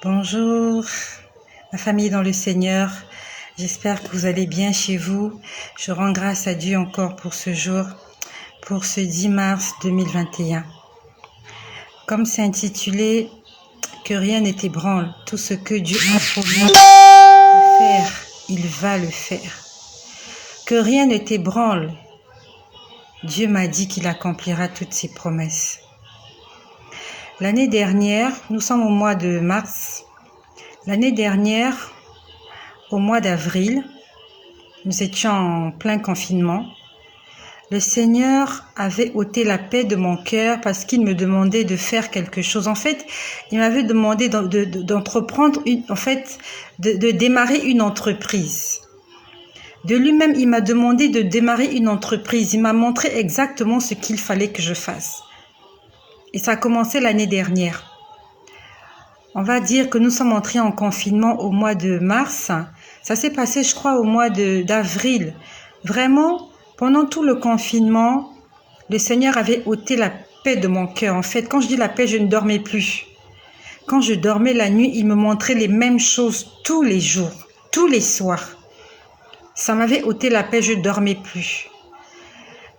Bonjour, ma famille dans le Seigneur. J'espère que vous allez bien chez vous. Je rends grâce à Dieu encore pour ce jour, pour ce 10 mars 2021. Comme c'est intitulé, que rien ne t'ébranle, tout ce que Dieu a promis de faire, il va le faire. Que rien ne t'ébranle, Dieu m'a dit qu'il accomplira toutes ses promesses. L'année dernière, nous sommes au mois de mars. L'année dernière, au mois d'avril, nous étions en plein confinement. Le Seigneur avait ôté la paix de mon cœur parce qu'il me demandait de faire quelque chose. En fait, il m'avait demandé d'entreprendre, de démarrer une entreprise. De lui-même, il m'a demandé de démarrer une entreprise. Il m'a montré exactement ce qu'il fallait que je fasse. Et ça a commencé l'année dernière. On va dire que nous sommes entrés en confinement au mois de mars. Ça s'est passé, je crois, au mois d'avril. Vraiment, pendant tout le confinement, le Seigneur avait ôté la paix de mon cœur. En fait, quand je dis la paix, je ne dormais plus. Quand je dormais la nuit, il me montrait les mêmes choses tous les jours, tous les soirs. Ça m'avait ôté la paix, je ne dormais plus.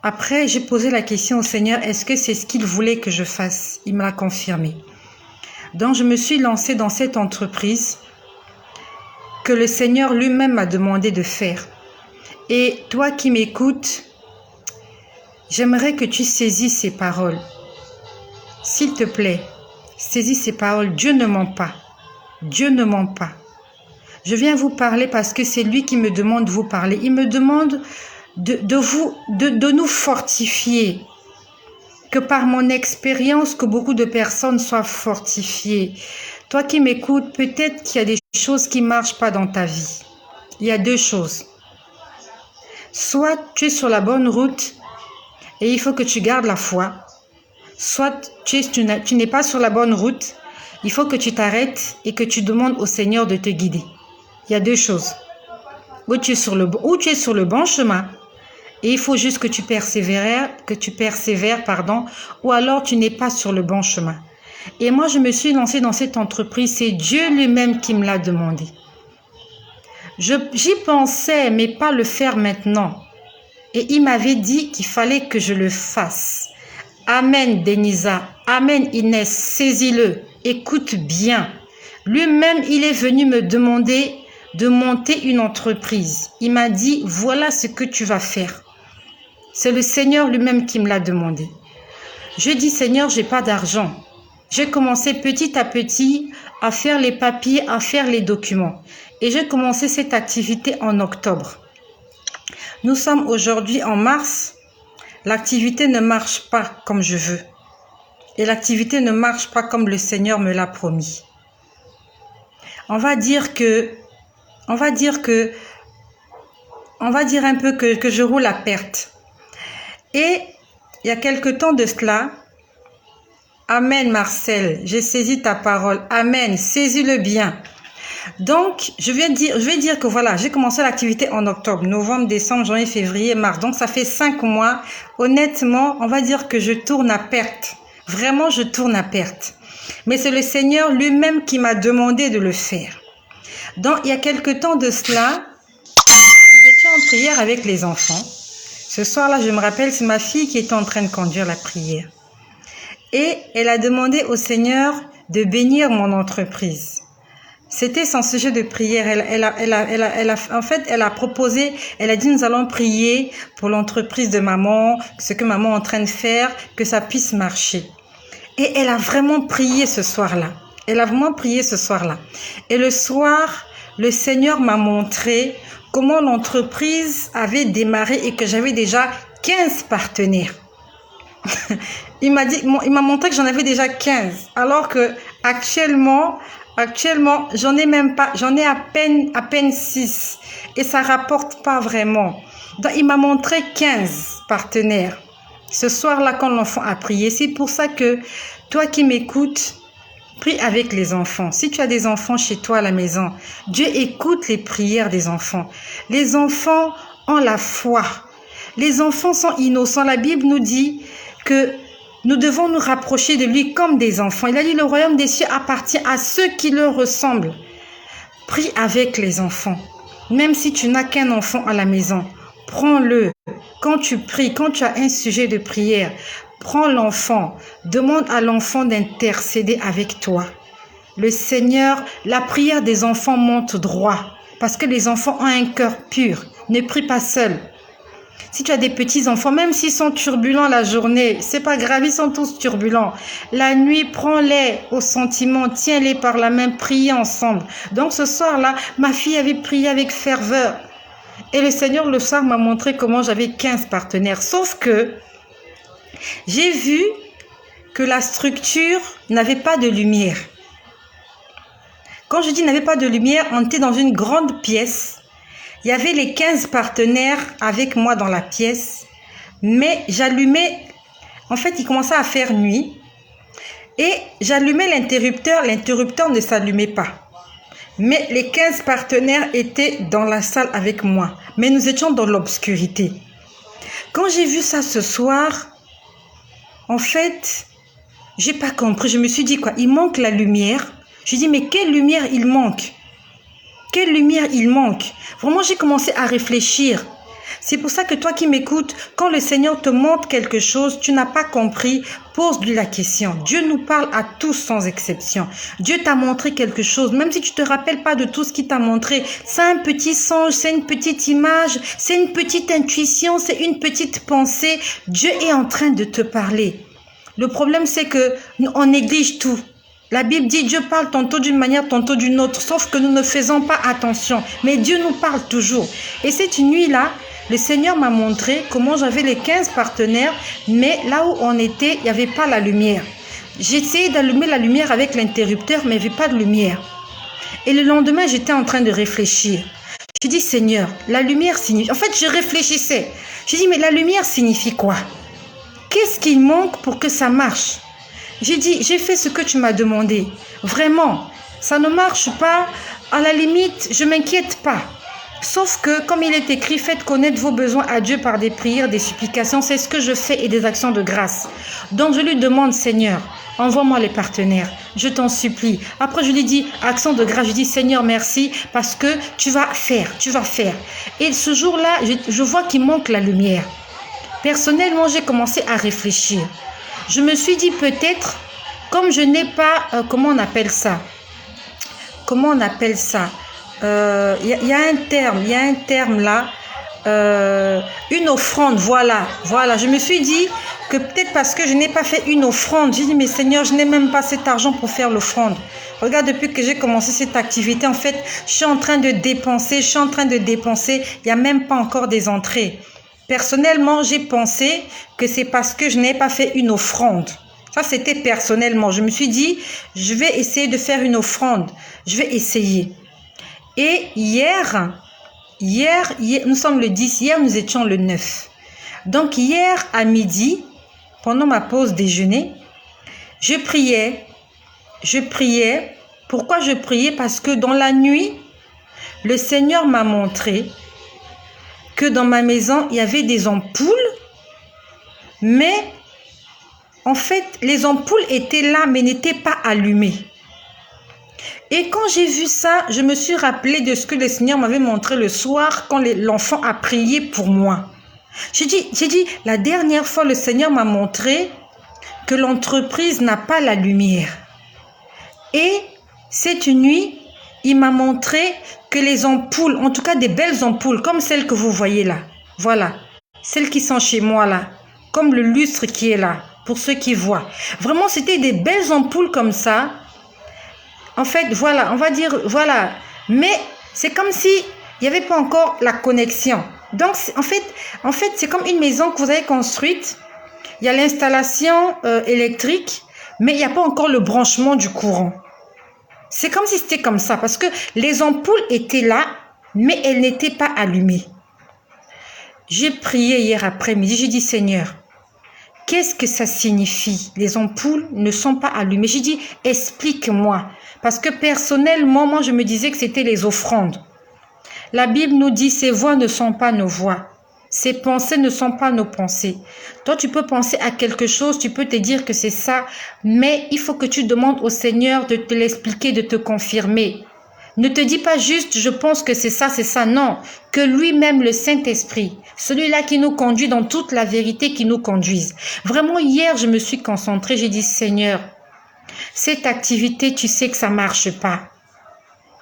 Après, j'ai posé la question au Seigneur, est-ce que c'est ce qu'il voulait que je fasse? Il me l'a confirmé. Donc, je me suis lancée dans cette entreprise que le Seigneur lui-même m'a demandé de faire. Et toi qui m'écoutes, j'aimerais que tu saisisses ces paroles. S'il te plaît, saisis ces paroles. Dieu ne ment pas. Dieu ne ment pas. Je viens vous parler parce que c'est lui qui me demande de vous parler. Il me demande de nous fortifier. Que par mon expérience, que beaucoup de personnes soient fortifiées. Toi qui m'écoutes, peut-être qu'il y a des choses qui ne marchent pas dans ta vie. Il y a deux choses. Soit tu es sur la bonne route et il faut que tu gardes la foi. Soit tu n'es pas sur la bonne route, il faut que tu t'arrêtes et que tu demandes au Seigneur de te guider. Il y a deux choses. Ou tu es sur le bon chemin. Et il faut juste que tu persévères, ou alors tu n'es pas sur le bon chemin. Et moi, je me suis lancée dans cette entreprise, c'est Dieu lui-même qui me l'a demandé. J'y pensais, mais pas le faire maintenant. Et il m'avait dit qu'il fallait que je le fasse. Amen, Denisa. Amen, Inès. Saisis-le. Écoute bien. Lui-même, il est venu me demander de monter une entreprise. Il m'a dit, voilà ce que tu vas faire. C'est le Seigneur lui-même qui me l'a demandé. Je dis, Seigneur, j'ai pas d'argent. J'ai commencé petit à petit à faire les papiers, à faire les documents. Et j'ai commencé cette activité en octobre. Nous sommes aujourd'hui en mars. L'activité ne marche pas comme je veux. Et l'activité ne marche pas comme le Seigneur me l'a promis. On va dire un peu que je roule à perte. Et il y a quelque temps de cela, Amen Marcel, j'ai saisi ta parole. Amen, saisis-le bien. Donc, je vais dire que voilà, j'ai commencé l'activité en octobre, novembre, décembre, janvier, février, mars. Donc, ça fait 5 mois. Honnêtement, on va dire que je tourne à perte. Vraiment, je tourne à perte. Mais c'est le Seigneur lui-même qui m'a demandé de le faire. Donc, il y a quelque temps de cela, nous étions en prière avec les enfants. Ce soir-là, je me rappelle, c'est ma fille qui était en train de conduire la prière. Et elle a demandé au Seigneur de bénir mon entreprise. C'était son sujet de prière. Elle a proposé, elle a dit, nous allons prier pour l'entreprise de maman, ce que maman est en train de faire, que ça puisse marcher. Et elle a vraiment prié ce soir-là. Et le soir, le Seigneur m'a montré comment l'entreprise avait démarré et que j'avais déjà 15 partenaires. Il m'a montré que j'en avais déjà 15, alors que actuellement, j'en ai à peine 6 et ça rapporte pas vraiment. Donc, il m'a montré 15 partenaires. Ce soir-là, quand l'enfant a prié, c'est pour ça que toi qui m'écoutes, prie avec les enfants. Si tu as des enfants chez toi à la maison, Dieu écoute les prières des enfants. Les enfants ont la foi. Les enfants sont innocents. La Bible nous dit que Nous devons nous rapprocher de lui comme des enfants. Il a dit, le royaume des cieux appartient à ceux qui leur ressemblent. Prie avec les enfants. Même si tu n'as qu'un enfant à la maison, prends-le. Quand tu pries, quand tu as un sujet de prière, prends l'enfant. Demande à l'enfant d'intercéder avec toi. Le Seigneur, la prière des enfants monte droit. Parce que les enfants ont un cœur pur. Ne prie pas seul. Si tu as des petits-enfants, même s'ils sont turbulents la journée, c'est pas grave, ils sont tous turbulents. La nuit, prends-les au sentiment, tiens-les par la main, priez ensemble. Donc ce soir-là, ma fille avait prié avec ferveur. Et le Seigneur, le soir, m'a montré comment j'avais 15 partenaires. Sauf que j'ai vu que la structure n'avait pas de lumière. Quand je dis n'avait pas de lumière, on était dans une grande pièce. Il y avait les 15 partenaires avec moi dans la pièce, mais j'allumais, en fait, il commençait à faire nuit, et j'allumais l'interrupteur ne s'allumait pas. Mais les 15 partenaires étaient dans la salle avec moi, mais nous étions dans l'obscurité. Quand j'ai vu ça ce soir, en fait, j'ai pas compris, je me suis dit quoi, il manque la lumière. Je dis, mais quelle lumière il manque? Quelle lumière il manque? Vraiment, j'ai commencé à réfléchir. C'est pour ça que toi qui m'écoutes, quand le Seigneur te montre quelque chose, tu n'as pas compris, pose-lui la question. Dieu nous parle à tous sans exception. Dieu t'a montré quelque chose, même si tu ne te rappelles pas de tout ce qu'il t'a montré. C'est un petit songe, c'est une petite image, c'est une petite intuition, c'est une petite pensée. Dieu est en train de te parler. Le problème, c'est que on néglige tout. La Bible dit Dieu parle tantôt d'une manière, tantôt d'une autre, sauf que nous ne faisons pas attention. Mais Dieu nous parle toujours. Et cette nuit-là, le Seigneur m'a montré comment j'avais les 15 partenaires, mais là où on était, il n'y avait pas la lumière. J'ai essayé d'allumer la lumière avec l'interrupteur, mais il n'y avait pas de lumière. Et le lendemain, j'étais en train de réfléchir. Je dis, Seigneur, la lumière signifie... En fait, je réfléchissais. Je dis, mais la lumière signifie quoi? Qu'est-ce qu'il manque pour que ça marche? J'ai dit, j'ai fait ce que tu m'as demandé. Vraiment, ça ne marche pas. À la limite, je ne m'inquiète pas. Sauf que, comme il est écrit, faites connaître vos besoins à Dieu par des prières, des supplications. C'est ce que je fais et des actions de grâce. Donc, je lui demande, Seigneur, envoie-moi les partenaires. Je t'en supplie. Après, je lui dis, action de grâce. Je dis, Seigneur, merci parce que tu vas faire. Et ce jour-là, je vois qu'il manque la lumière. Personnellement, j'ai commencé à réfléchir. Je me suis dit peut-être, comme je n'ai pas, comment on appelle ça? Il y a un terme là, une offrande, voilà. Je me suis dit que peut-être parce que je n'ai pas fait une offrande, j'ai dit mais Seigneur, je n'ai même pas cet argent pour faire l'offrande. Regarde, depuis que j'ai commencé cette activité, en fait, je suis en train de dépenser, il n'y a même pas encore des entrées. Personnellement, j'ai pensé que c'est parce que je n'ai pas fait une offrande. Ça, c'était personnellement. Je me suis dit, je vais essayer de faire une offrande. Je vais essayer. Et hier, nous sommes le 10, hier nous étions le 9. Donc hier à midi, pendant ma pause déjeuner, je priais. Pourquoi je priais? Parce que dans la nuit, le Seigneur m'a montré que dans ma maison, il y avait des ampoules, mais en fait, les ampoules étaient là, mais n'étaient pas allumées. Et quand j'ai vu ça, je me suis rappelé de ce que le Seigneur m'avait montré le soir quand l'enfant a prié pour moi. J'ai dit, la dernière fois, le Seigneur m'a montré que l'entreprise n'a pas la lumière. Et cette nuit, il m'a montré que les ampoules, en tout cas des belles ampoules, comme celles que vous voyez là, voilà, celles qui sont chez moi là, comme le lustre qui est là, pour ceux qui voient. Vraiment, c'était des belles ampoules comme ça. En fait, voilà, on va dire, voilà. Mais c'est comme si il n'y avait pas encore la connexion. Donc, en fait, c'est comme une maison que vous avez construite. Il y a l'installation électrique, mais il n'y a pas encore le branchement du courant. C'est comme si c'était comme ça, parce que les ampoules étaient là, mais elles n'étaient pas allumées. J'ai prié hier après-midi, j'ai dit, Seigneur, qu'est-ce que ça signifie? Les ampoules ne sont pas allumées. J'ai dit, explique-moi. Parce que personnellement, moi, je me disais que c'était les offrandes. La Bible nous dit, ces voix ne sont pas nos voix. Ces pensées ne sont pas nos pensées. Toi, tu peux penser à quelque chose, tu peux te dire que c'est ça, mais il faut que tu demandes au Seigneur de te l'expliquer, de te confirmer. Ne te dis pas juste, je pense que c'est ça, non. Que lui-même, le Saint-Esprit, celui-là qui nous conduit dans toute la vérité, qui nous conduise. Vraiment, hier, je me suis concentrée, j'ai dit, Seigneur, cette activité, tu sais que ça ne marche pas.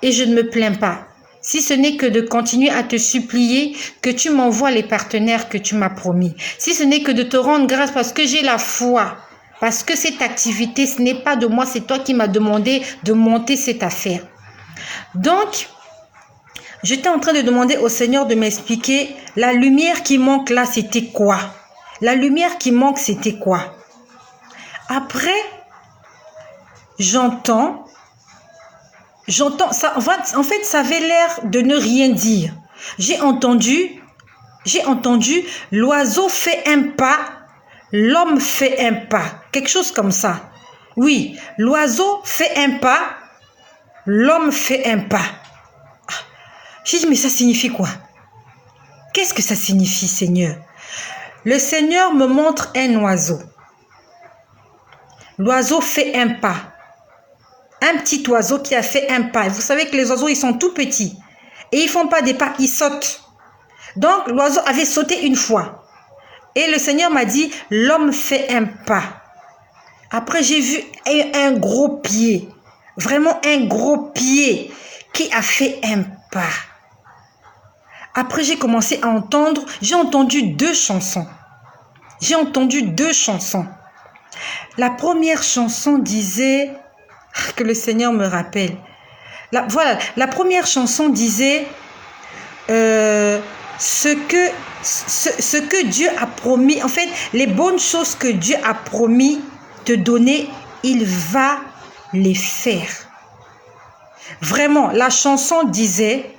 Et je ne me plains pas. Si ce n'est que de continuer à te supplier que tu m'envoies les partenaires que tu m'as promis. Si ce n'est que de te rendre grâce parce que j'ai la foi. Parce que cette activité, ce n'est pas de moi, c'est toi qui m'as demandé de monter cette affaire. Donc, j'étais en train de demander au Seigneur de m'expliquer la lumière qui manque là, c'était quoi? La lumière qui manque, c'était quoi? Après, j'entends ça. En fait, ça avait l'air de ne rien dire. J'ai entendu, l'oiseau fait un pas, l'homme fait un pas. Quelque chose comme ça. Oui, l'oiseau fait un pas, l'homme fait un pas. J'ai dit, mais ça signifie quoi? Qu'est-ce que ça signifie, Seigneur? Le Seigneur me montre un oiseau. L'oiseau fait un pas. Un petit oiseau qui a fait un pas. Vous savez que les oiseaux, ils sont tout petits. Et ils ne font pas des pas, ils sautent. Donc, l'oiseau avait sauté une fois. Et le Seigneur m'a dit, l'homme fait un pas. Après, j'ai vu un gros pied. Vraiment un gros pied qui a fait un pas. Après, j'ai commencé à entendre, j'ai entendu deux chansons. La première chanson disait, que le Seigneur me rappelle. La première chanson disait, ce que Dieu a promis, en fait, les bonnes choses que Dieu a promis te donner, il va les faire. Vraiment, la chanson disait,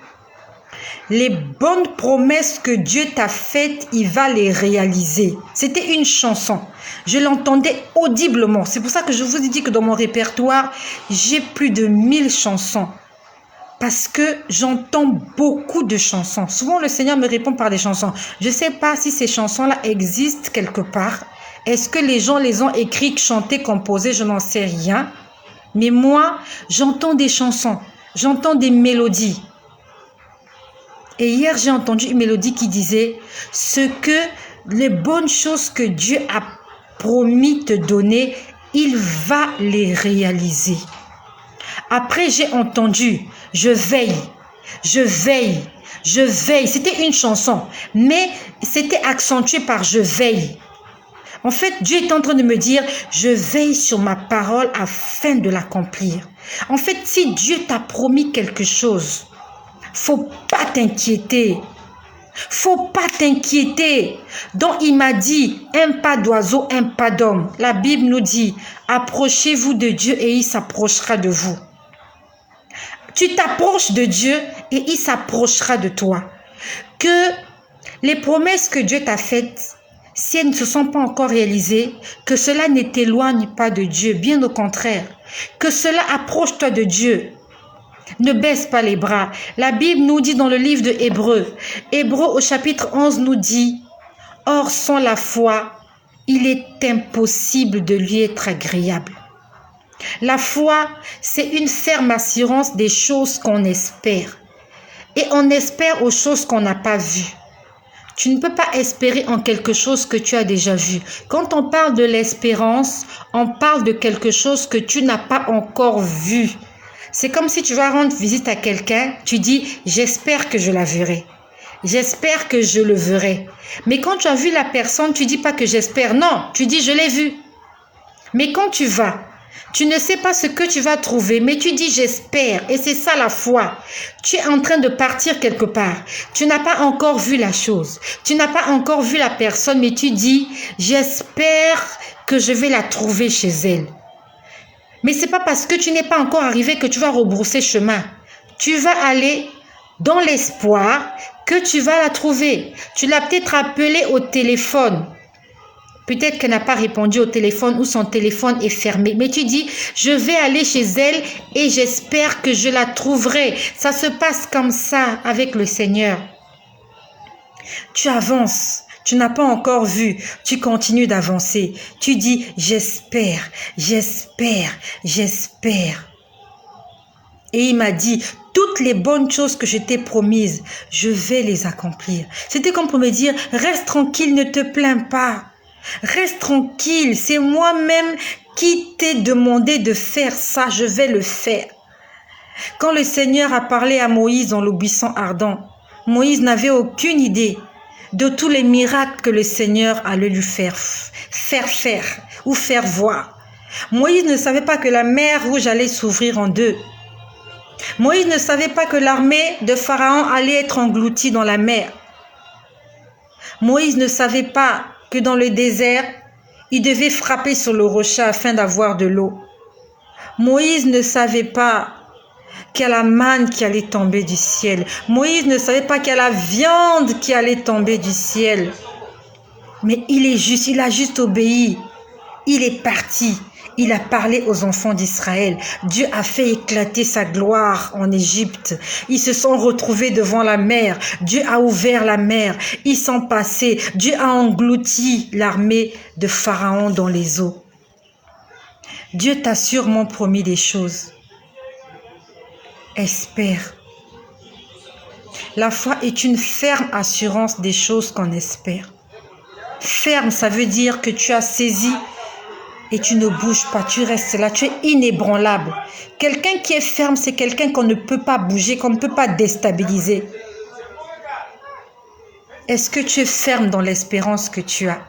les bonnes promesses que Dieu t'a faites, il va les réaliser. C'était une chanson. Je l'entendais audiblement. C'est pour ça que je vous ai dit que dans mon répertoire, j'ai plus de 1000 chansons. Parce que j'entends beaucoup de chansons. Souvent, le Seigneur me répond par des chansons. Je ne sais pas si ces chansons-là existent quelque part. Est-ce que les gens les ont écrites, chantées, composées? Je n'en sais rien. Mais moi, j'entends des chansons. J'entends des mélodies. Et hier, j'ai entendu une mélodie qui disait les bonnes choses que Dieu a promis te donner, il va les réaliser. Après, j'ai entendu, je veille. C'était une chanson, mais c'était accentué par je veille. En fait, Dieu est en train de me dire, je veille sur ma parole afin de l'accomplir. En fait, si Dieu t'a promis quelque chose, faut pas t'inquiéter. Donc il m'a dit, un pas d'oiseau, un pas d'homme. La Bible nous dit, approchez-vous de Dieu et il s'approchera de vous. Tu t'approches de Dieu et il s'approchera de toi. Que les promesses que Dieu t'a faites, si elles ne se sont pas encore réalisées, que cela ne t'éloigne pas de Dieu, bien au contraire. Que cela approche-toi de Dieu. Ne baisse pas les bras. La Bible nous dit dans le livre de Hébreux au chapitre 11 nous dit, « Or sans la foi, il est impossible de lui être agréable. » La foi, c'est une ferme assurance des choses qu'on espère. Et on espère aux choses qu'on n'a pas vues. Tu ne peux pas espérer en quelque chose que tu as déjà vu. Quand on parle de l'espérance, on parle de quelque chose que tu n'as pas encore vu. C'est comme si tu vas rendre visite à quelqu'un, tu dis « j'espère que je la verrai ». J'espère que je le verrai. Mais quand tu as vu la personne, tu dis pas que j'espère. Non, tu dis je l'ai vu. Mais quand tu vas, tu ne sais pas ce que tu vas trouver, mais tu dis j'espère. Et c'est ça la foi. Tu es en train de partir quelque part. Tu n'as pas encore vu la chose. Tu n'as pas encore vu la personne, mais tu dis j'espère que je vais la trouver chez elle. Mais ce n'est pas parce que tu n'es pas encore arrivé que tu vas rebrousser chemin. Tu vas aller dans l'espoir que tu vas la trouver. Tu l'as peut-être appelée au téléphone. Peut-être qu'elle n'a pas répondu au téléphone ou son téléphone est fermé. Mais tu dis, je vais aller chez elle et j'espère que je la trouverai. Ça se passe comme ça avec le Seigneur. Tu avances. Tu n'as pas encore vu. Tu continues d'avancer. Tu dis, j'espère, j'espère, j'espère. Et il m'a dit, toutes les bonnes choses que je t'ai promises, je vais les accomplir. C'était comme pour me dire, reste tranquille, ne te plains pas. Reste tranquille, c'est moi-même qui t'ai demandé de faire ça, je vais le faire. Quand le Seigneur a parlé à Moïse dans le buisson ardent, Moïse n'avait aucune idée de tous les miracles que le Seigneur allait lui faire ou faire voir. Moïse ne savait pas que la mer Rouge allait s'ouvrir en deux. Moïse ne savait pas que l'armée de Pharaon allait être engloutie dans la mer. Moïse ne savait pas que dans le désert, il devait frapper sur le rocher afin d'avoir de l'eau. Moïse ne savait pas qu'il y a la manne qui allait tomber du ciel. Moïse ne savait pas qu'il y a la viande qui allait tomber du ciel. Mais il a juste obéi. Il est parti. Il a parlé aux enfants d'Israël. Dieu a fait éclater sa gloire en Égypte. Ils se sont retrouvés devant la mer. Dieu a ouvert la mer. Ils sont passés. Dieu a englouti l'armée de Pharaon dans les eaux. Dieu t'a sûrement promis des choses. Espère. La foi est une ferme assurance des choses qu'on espère. Ferme, ça veut dire que tu as saisi et tu ne bouges pas, tu restes là, tu es inébranlable. Quelqu'un qui est ferme, c'est quelqu'un qu'on ne peut pas bouger, qu'on ne peut pas déstabiliser. Est-ce que tu es ferme dans l'espérance que tu as?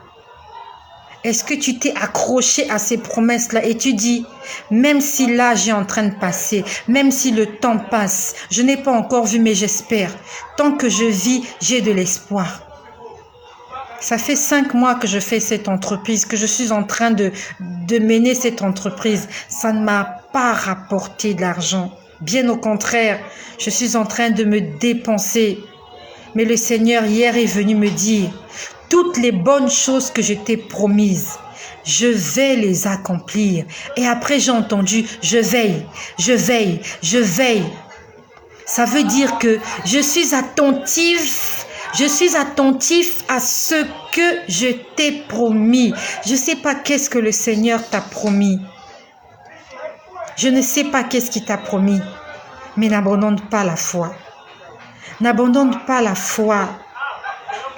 Est-ce que tu t'es accroché à ces promesses-là et tu dis, même si l'âge est en train de passer, même si le temps passe, je n'ai pas encore vu, mais j'espère. Tant que je vis, j'ai de l'espoir. Ça fait 5 mois que je fais cette entreprise, que je suis en train de mener cette entreprise. Ça ne m'a pas rapporté de l'argent. Bien au contraire, je suis en train de me dépenser. Mais le Seigneur hier est venu me dire, toutes les bonnes choses que je t'ai promises, je vais les accomplir. Et après j'ai entendu, je veille, je veille, je veille. Ça veut dire que je suis attentif à ce que je t'ai promis. Je ne sais pas qu'est-ce que le Seigneur t'a promis. Je ne sais pas qu'est-ce qu'il t'a promis. Mais n'abandonne pas la foi. N'abandonne pas la foi.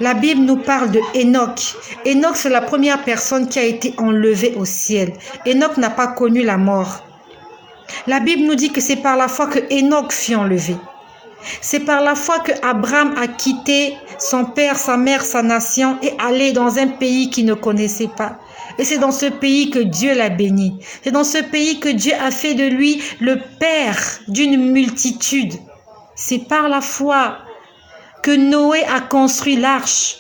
La Bible nous parle de Enoch. Enoch, c'est la première personne qui a été enlevée au ciel. Enoch n'a pas connu la mort. La Bible nous dit que c'est par la foi que Enoch fut enlevé. C'est par la foi que Abraham a quitté son père, sa mère, sa nation et allé dans un pays qu'il ne connaissait pas. Et c'est dans ce pays que Dieu l'a béni. C'est dans ce pays que Dieu a fait de lui le père d'une multitude. C'est par la foi que Noé a construit l'arche.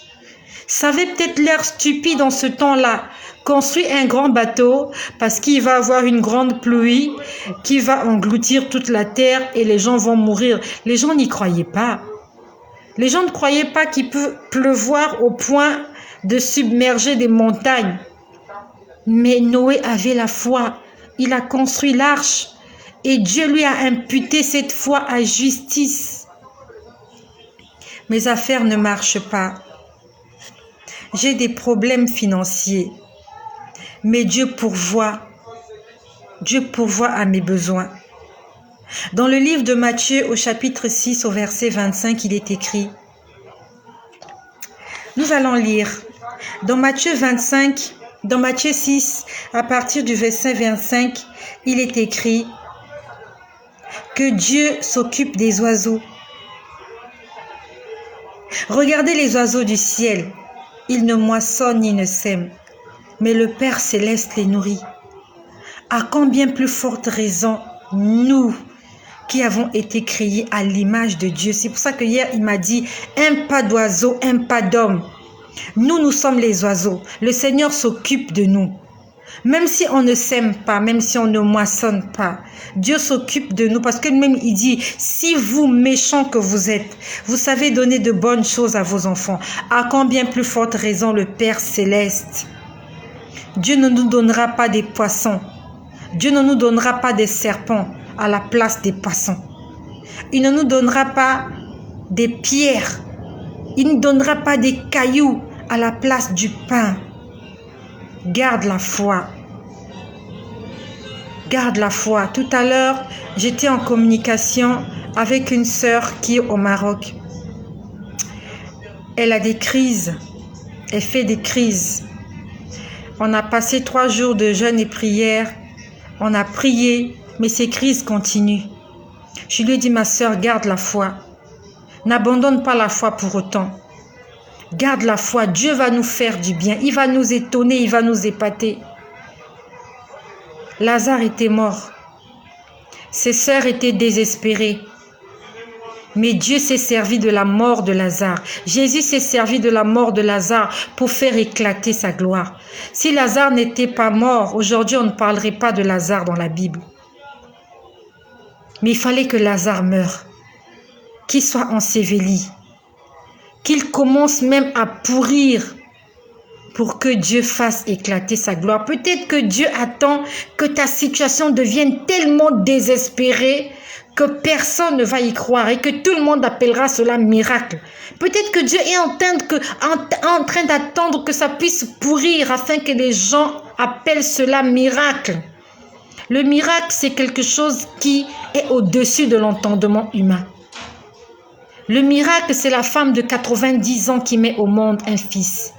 Ça avait peut-être l'air stupide en ce temps-là. Construire un grand bateau parce qu'il va avoir une grande pluie qui va engloutir toute la terre et les gens vont mourir. Les gens n'y croyaient pas. Les gens ne croyaient pas qu'il peut pleuvoir au point de submerger des montagnes. Mais Noé avait la foi. Il a construit l'arche et Dieu lui a imputé cette foi à justice. Mes affaires ne marchent pas. J'ai des problèmes financiers. Mais Dieu pourvoit à mes besoins. Dans le livre de Matthieu au chapitre 6 au verset 25, il est écrit. Nous allons lire. Dans Matthieu 6, à partir du verset 25, il est écrit que Dieu s'occupe des oiseaux. Regardez les oiseaux du ciel. Ils ne moissonnent ni ne sèment. Mais le Père Céleste les nourrit. À combien plus forte raison, nous qui avons été créés à l'image de Dieu. C'est pour ça que hier, il m'a dit, un pas d'oiseau, un pas d'homme. Nous sommes les oiseaux. Le Seigneur s'occupe de nous. Même si on ne sème pas, même si on ne moissonne pas, Dieu s'occupe de nous parce que même il dit, si vous méchants que vous êtes, vous savez donner de bonnes choses à vos enfants, à combien plus forte raison le Père Céleste. Dieu ne nous donnera pas des poissons. Dieu ne nous donnera pas des serpents à la place des poissons. Il ne nous donnera pas des pierres. Il ne donnera pas des cailloux à la place du pain. Garde la foi. Garde la foi. Tout à l'heure, j'étais en communication avec une sœur qui est au Maroc. Elle a des crises. Elle fait des crises. On a passé 3 jours de jeûne et prière. On a prié, mais ces crises continuent. Je lui ai dit, ma sœur, garde la foi. N'abandonne pas la foi pour autant. Garde la foi. Dieu va nous faire du bien. Il va nous étonner, il va nous épater. Lazare était mort. Ses sœurs étaient désespérées. Mais Dieu s'est servi de la mort de Lazare. Jésus s'est servi de la mort de Lazare pour faire éclater sa gloire. Si Lazare n'était pas mort, aujourd'hui on ne parlerait pas de Lazare dans la Bible. Mais il fallait que Lazare meure, qu'il soit enseveli, qu'il commence même à pourrir pour que Dieu fasse éclater sa gloire. Peut-être que Dieu attend que ta situation devienne tellement désespérée que personne ne va y croire et que tout le monde appellera cela miracle. Peut-être que Dieu est en train d'attendre que ça puisse pourrir afin que les gens appellent cela miracle. Le miracle, c'est quelque chose qui est au-dessus de l'entendement humain. Le miracle, c'est la femme de 90 ans qui met au monde un fils.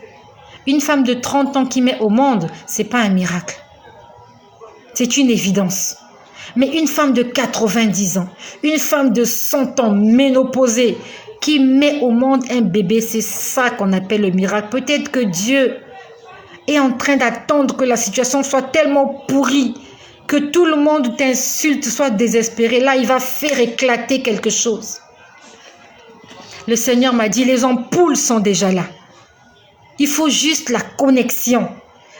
Une femme de 30 ans qui met au monde, ce n'est pas un miracle. C'est une évidence. Mais une femme de 90 ans, une femme de 100 ans ménopausée qui met au monde un bébé, c'est ça qu'on appelle le miracle. Peut-être que Dieu est en train d'attendre que la situation soit tellement pourrie, que tout le monde t'insulte, soit désespéré. Là, il va faire éclater quelque chose. Le Seigneur m'a dit, les ampoules sont déjà là. Il faut juste la connexion.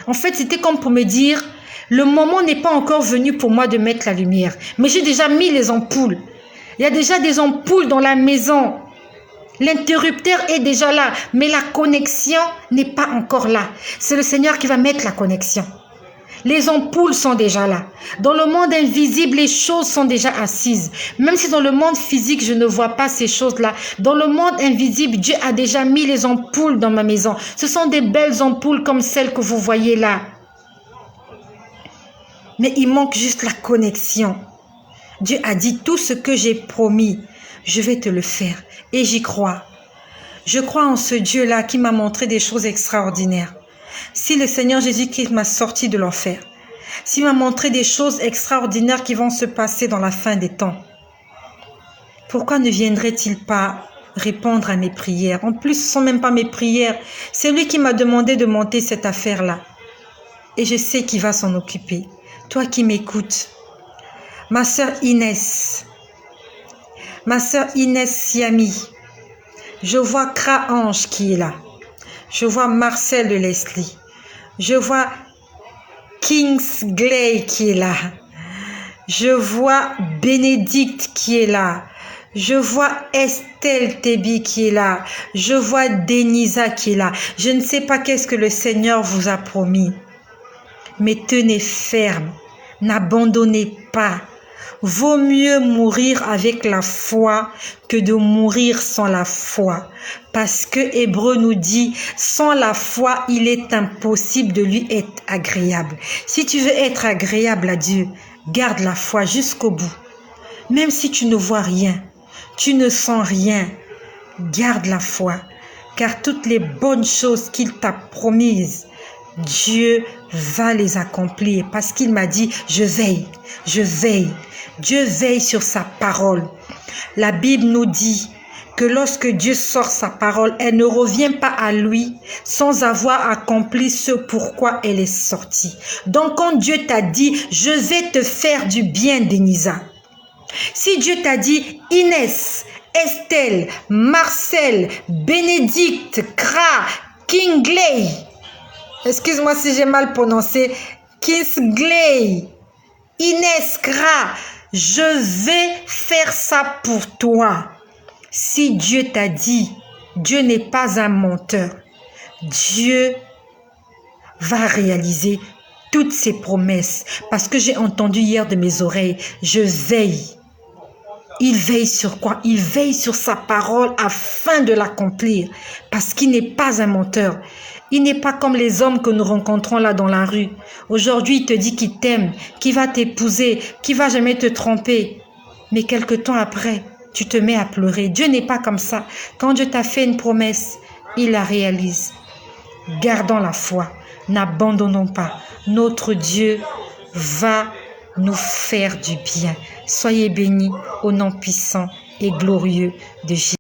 En fait, c'était comme pour me dire, le moment n'est pas encore venu pour moi de mettre la lumière. Mais j'ai déjà mis les ampoules. Il y a déjà des ampoules dans la maison. L'interrupteur est déjà là. Mais la connexion n'est pas encore là. C'est le Seigneur qui va mettre la connexion. Les ampoules sont déjà là. Dans le monde invisible, les choses sont déjà assises. Même si dans le monde physique, je ne vois pas ces choses-là. Dans le monde invisible, Dieu a déjà mis les ampoules dans ma maison. Ce sont des belles ampoules comme celles que vous voyez là. Mais il manque juste la connexion. Dieu a dit, tout ce que j'ai promis, je vais te le faire. Et j'y crois. Je crois en ce Dieu-là qui m'a montré des choses extraordinaires. Si le Seigneur Jésus-Christ m'a sorti de l'enfer, s'il m'a montré des choses extraordinaires qui vont se passer dans la fin des temps, pourquoi ne viendrait-il pas répondre à mes prières? En plus, ce ne sont même pas mes prières. C'est lui qui m'a demandé de monter cette affaire-là. Et je sais qu'il va s'en occuper. Toi qui m'écoutes, ma sœur Inès Siami, je vois Kra-Ange qui est là. Je vois Marcel de Leslie. Je vois Kingsley qui est là. Je vois Bénédicte qui est là. Je vois Estelle Tebi qui est là. Je vois Denisa qui est là. Je ne sais pas qu'est-ce que le Seigneur vous a promis. Mais tenez ferme. N'abandonnez pas. Vaut mieux mourir avec la foi que de mourir sans la foi. Parce que Hébreu nous dit, sans la foi, il est impossible de lui être agréable. Si tu veux être agréable à Dieu, garde la foi jusqu'au bout. Même si tu ne vois rien, tu ne sens rien, garde la foi. Car toutes les bonnes choses qu'il t'a promises, Dieu va les accomplir. Parce qu'il m'a dit, je veille, je veille. Dieu veille sur sa parole. La Bible nous dit que lorsque Dieu sort sa parole, elle ne revient pas à lui sans avoir accompli ce pourquoi elle est sortie. Donc quand Dieu t'a dit, je vais te faire du bien, Denisa. Si Dieu t'a dit, Inès, Estelle, Marcel, Bénédicte, Kra, Kingley, excuse-moi si j'ai mal prononcé, Kingley, Inès, Kra, je vais faire ça pour toi. Si Dieu t'a dit, Dieu n'est pas un menteur. Dieu va réaliser toutes ses promesses. Parce que j'ai entendu hier de mes oreilles, je veille. Il veille sur quoi? Il veille sur sa parole afin de l'accomplir. Parce qu'il n'est pas un menteur. Il n'est pas comme les hommes que nous rencontrons là dans la rue. Aujourd'hui, il te dit qu'il t'aime, qu'il va t'épouser, qu'il va jamais te tromper. Mais quelque temps après, tu te mets à pleurer. Dieu n'est pas comme ça. Quand Dieu t'a fait une promesse, il la réalise. Gardons la foi. N'abandonnons pas. Notre Dieu va nous faire du bien. Soyez bénis au nom puissant et glorieux de Jésus.